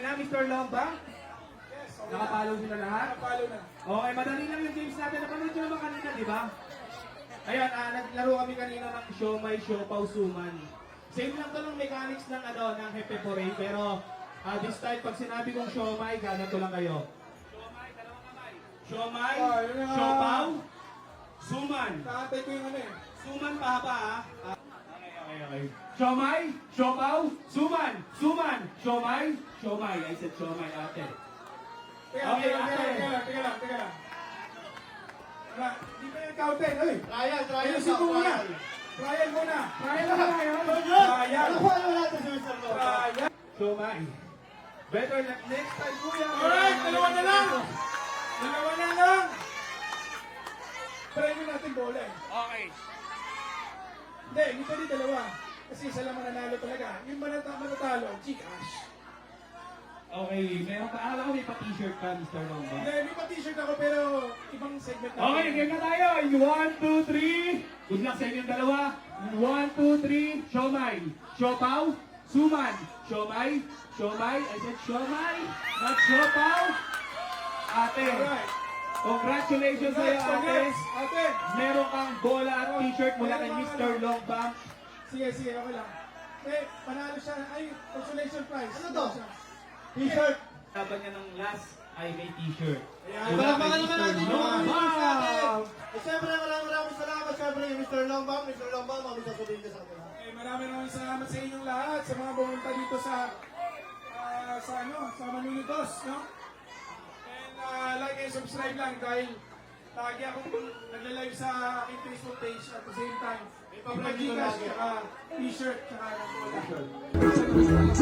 na, Mr. Lomba? Yes, okay. Nakapalo sila lahat? Nakapalo na. Okay, madali lang yung games natin. Napanood nyo naman kanina, di ba? Ayun, naglaro kami kanina ng Siomai, Siopaw, Suman. Same lang to ng mechanics ng ng Hepe Porey, pero this time, pag sinabi kong Siomai, ganito lang kayo. Siomai, dalawang kamay. Siomai, Siopaw, Suman. Nakatay ko yung ano eh. Suman pahaba Okay. Siomai, Siopaw, Suman, Suman, Siomai, Siomai. I said Siomai, ate. Okay, Teka lang. Wala, di ba yung counted? Ay! Trial Ayusin mo muna! Trial muna! Trial muna ngayon! Ano po ano natin si Mr. Lomba? Trial! Siomai. Better next time, kuya. Alright! Dalawa na lang! Dalawa na lang! Try natin bola eh. Okay. Hindi pwede dalawa. Kasi isa lang mananalo talaga. Yung manatalo, Gcash. Okay, meron ka. Alam ko may pa-t-shirt ka, Mr. Lomba. Hindi, may pa-t-shirt ako pero ibang segment na. Okay, game na tayo. In 1, 2, 3. Good luck sa inyong dalawa. In 1, 2, 3. Siomai. Siopaw. Suman. Siomai. Siomai. I said Siomai. Not Siopaw. Ate. Alright. Congratulations sa'yo, ate. Ate. Meron kang bola at t-shirt mula kay Mr. Lomba. Sige, okay lang. Eh, panalo siya. Ay, consolation prize. Ano to? T-shirt. Laban niya ng last ay may t-shirt. Ayan. Mula kay Palakpakan naman Mr. natin yung mga Lomba. viewers natin. Siyempre maraming salamat siyempre Mr. Lomba. Mr. Lomba, mami sasabihin ka sa akin. Eh, maraming salamat sa inyong lahat sa mga pumunta dito sa Manunitos, no? And like and subscribe lang dahil lagi akong nagla-live sa aking Facebook page at the same time. May pa-Gcash, tsaka t-shirt, tsaka bola.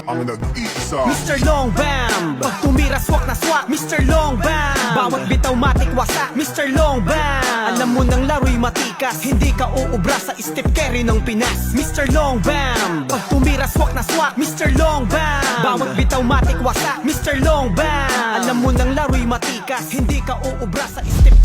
I'm gonna eat some. Mr. Long Bam, pag tumira swak na swak Mr. Long Bam, bawat bitaw matik wasak Mr. Long Bam, alam mo nang laro'y matikas, hindi ka uubra sa step carry ng Pinas Mr. Long Bam, pag tumira swak na swak Mr. Long Bam, bawat bitaw matik wasak Mr. Long Bam, alam mo nang laro'y matikas, hindi ka uubra sa step